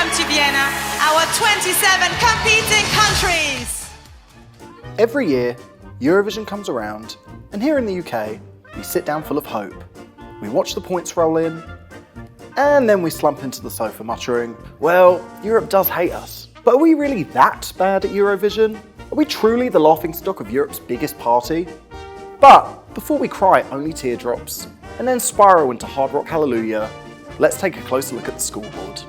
welcome to Vienna, our 27 competing countries. Every year, Eurovision comes around, and here in the UK, we sit down full of hope. We watch the points roll in, and then we slump into the sofa muttering, well, Europe does hate us. But are we really that bad at Eurovision? Are we truly the laughingstock of Europe's biggest party? But before we cry only teardrops, and then spiral into hard rock hallelujah, let's take a closer look at the scoreboard.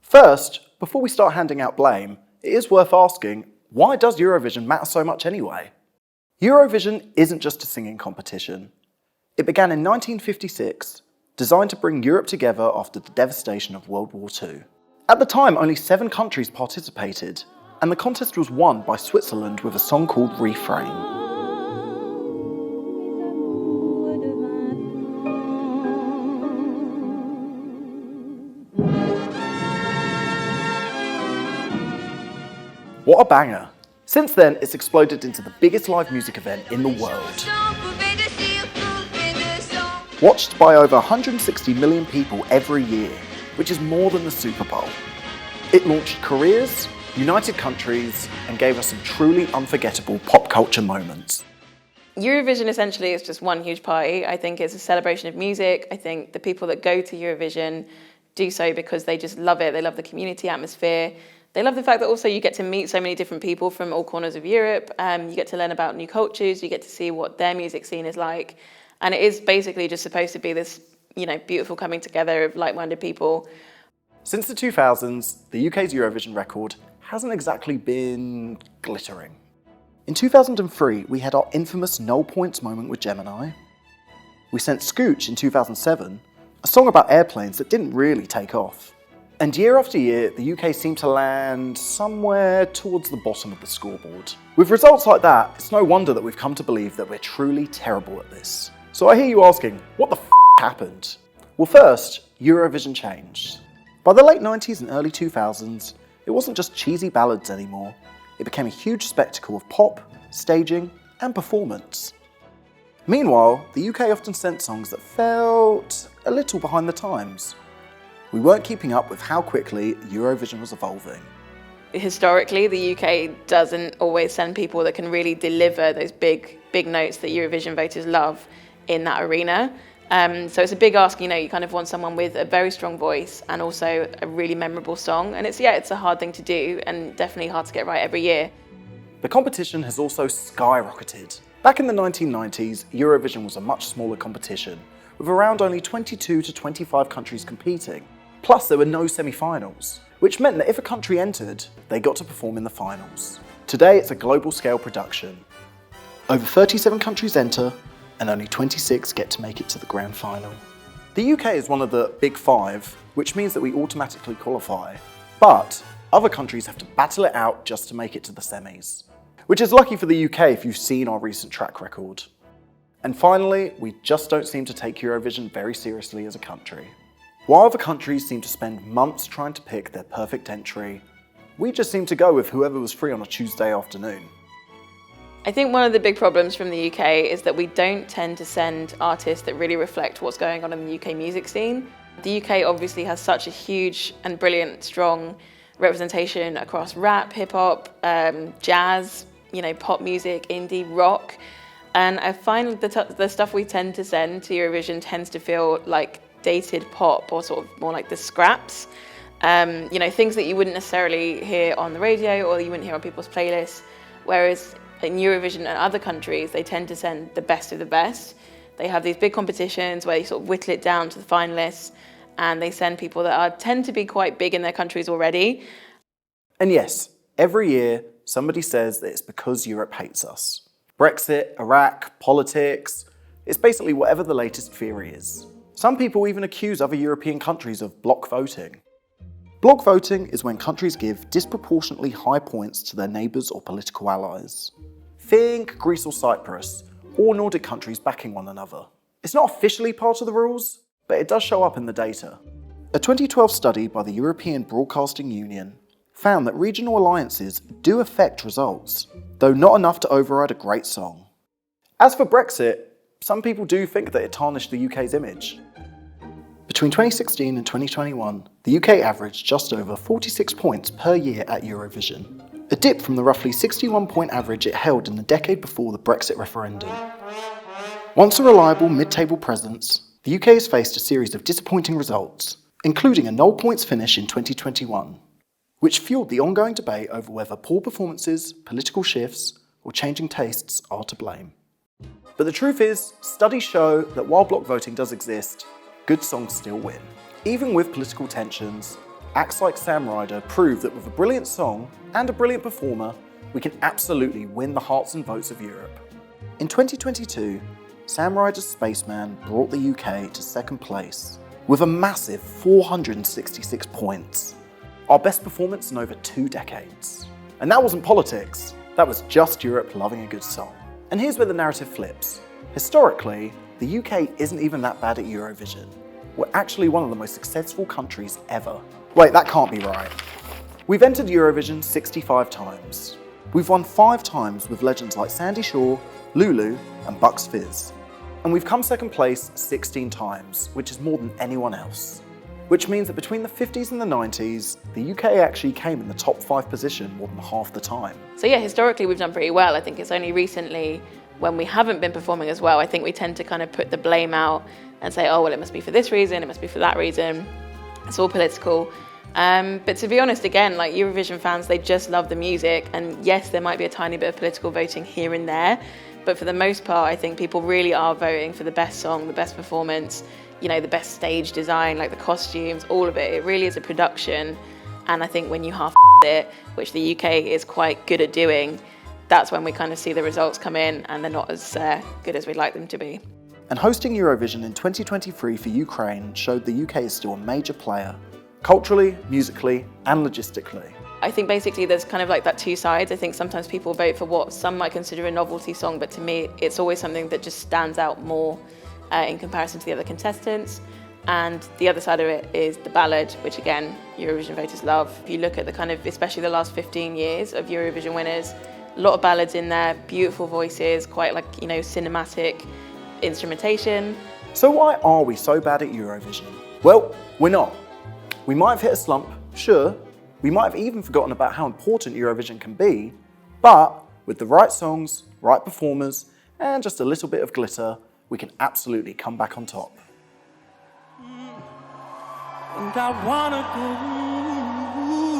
First, before we start handing out blame, it is worth asking, why does Eurovision matter so much anyway? Eurovision isn't just a singing competition. It began in 1956, designed to bring Europe together after the devastation of World War II. At the time, only 7 countries participated, and the contest was won by Switzerland with a song called Reframing. What a banger! Since then, it's exploded into the biggest live music event in the world. Watched by over 160 million people every year, which is more than the Super Bowl. It launched careers, united countries, and gave us some truly unforgettable pop culture moments. Eurovision essentially is just one huge party. I think it's a celebration of music. I think the people that go to Eurovision do so because they just love it. They love the community atmosphere. They love the fact that also you get to meet so many different people from all corners of Europe. You get to learn about new cultures. You get to see what their music scene is like. And it is basically just supposed to be this, beautiful coming together of like-minded people. Since the 2000s, the UK's Eurovision record hasn't exactly been glittering. In 2003, we had our infamous no points moment with Gemini. We sent Scooch in 2007, a song about airplanes that didn't really take off. And year after year, the UK seemed to land somewhere towards the bottom of the scoreboard. With results like that, it's no wonder that we've come to believe that we're truly terrible at this. So I hear you asking, what the f*** happened? Well, first, Eurovision changed. By the late 90s and early 2000s, it wasn't just cheesy ballads anymore. It became a huge spectacle of pop, staging, and performance. Meanwhile, the UK often sent songs that felt a little behind the times. We weren't keeping up with how quickly Eurovision was evolving. Historically, the UK doesn't always send people that can really deliver those big notes that Eurovision voters love in that arena. So it's a big ask, you kind of want someone with a very strong voice and also a really memorable song. And it's a hard thing to do and definitely hard to get right every year. The competition has also skyrocketed. Back in the 1990s, Eurovision was a much smaller competition, with around only 22 to 25 countries competing. Plus, there were no semi-finals, which meant that if a country entered, they got to perform in the finals. Today, it's a global scale production. Over 37 countries enter, and only 26 get to make it to the grand final. The UK is one of the Big Five, which means that we automatically qualify. But other countries have to battle it out just to make it to the semis. Which is lucky for the UK if you've seen our recent track record. And finally, we just don't seem to take Eurovision very seriously as a country. While other countries seem to spend months trying to pick their perfect entry, we just seem to go with whoever was free on a Tuesday afternoon. I think one of the big problems from the UK is that we don't tend to send artists that really reflect what's going on in the UK music scene. The UK obviously has such a huge and brilliant, strong representation across rap, hip-hop, jazz, pop music, indie, rock. And I find the stuff we tend to send to Eurovision tends to feel like dated pop or sort of more like the scraps. Things that you wouldn't necessarily hear on the radio or you wouldn't hear on people's playlists. Whereas in Eurovision and other countries, they tend to send the best of the best. They have these big competitions where you sort of whittle it down to the finalists and they send people that tend to be quite big in their countries already. And yes, every year somebody says that it's because Europe hates us. Brexit, Iraq, politics, it's basically whatever the latest theory is. Some people even accuse other European countries of bloc voting. Bloc voting is when countries give disproportionately high points to their neighbours or political allies. Think Greece or Cyprus, or Nordic countries backing one another. It's not officially part of the rules, but it does show up in the data. A 2012 study by the European Broadcasting Union found that regional alliances do affect results, though not enough to override a great song. As for Brexit, some people do think that it tarnished the UK's image. Between 2016 and 2021, the UK averaged just over 46 points per year at Eurovision, a dip from the roughly 61-point average it held in the decade before the Brexit referendum. Once a reliable mid-table presence, the UK has faced a series of disappointing results, including a null points finish in 2021, which fueled the ongoing debate over whether poor performances, political shifts, or changing tastes are to blame. But the truth is, studies show that while block voting does exist, good songs still win. Even with political tensions, acts like Sam Ryder prove that with a brilliant song and a brilliant performer, we can absolutely win the hearts and votes of Europe. In 2022, Sam Ryder's Spaceman brought the UK to second place with a massive 466 points, our best performance in over 2 decades. And that wasn't politics, that was just Europe loving a good song. And here's where the narrative flips. Historically, the UK isn't even that bad at Eurovision. We're actually one of the most successful countries ever. Wait, that can't be right. We've entered Eurovision 65 times. We've won 5 times with legends like Sandy Shaw, Lulu, and Bucks Fizz. And we've come second place 16 times, which is more than anyone else. Which means that between the 50s and the 90s, the UK actually came in the top 5 position more than half the time. So yeah, historically we've done pretty well. I think it's only recently when we haven't been performing as well, I think we tend to kind of put the blame out and say, oh, well, it must be for this reason, it must be for that reason. It's all political. But to be honest, again, like Eurovision fans, they just love the music. And yes, there might be a tiny bit of political voting here and there, but for the most part, I think people really are voting for the best song, the best performance, you know, the best stage design, like the costumes, all of it. It really is a production. And I think when you half it, which the UK is quite good at doing, that's when we kind of see the results come in and they're not as good as we'd like them to be. And hosting Eurovision in 2023 for Ukraine showed the UK is still a major player, culturally, musically, and logistically. I think basically there's kind of like that 2 sides. I think sometimes people vote for what some might consider a novelty song, but to me, it's always something that just stands out more in comparison to the other contestants. And the other side of it is the ballad, which again, Eurovision voters love. If you look at the kind of, especially the last 15 years of Eurovision winners, a lot of ballads in there, beautiful voices, quite like, you know, cinematic instrumentation. So why are we so bad at Eurovision? Well, we're not. We might have hit a slump, sure. We might have even forgotten about how important Eurovision can be, but with the right songs, right performers, and just a little bit of glitter, we can absolutely come back on top. And I wanna go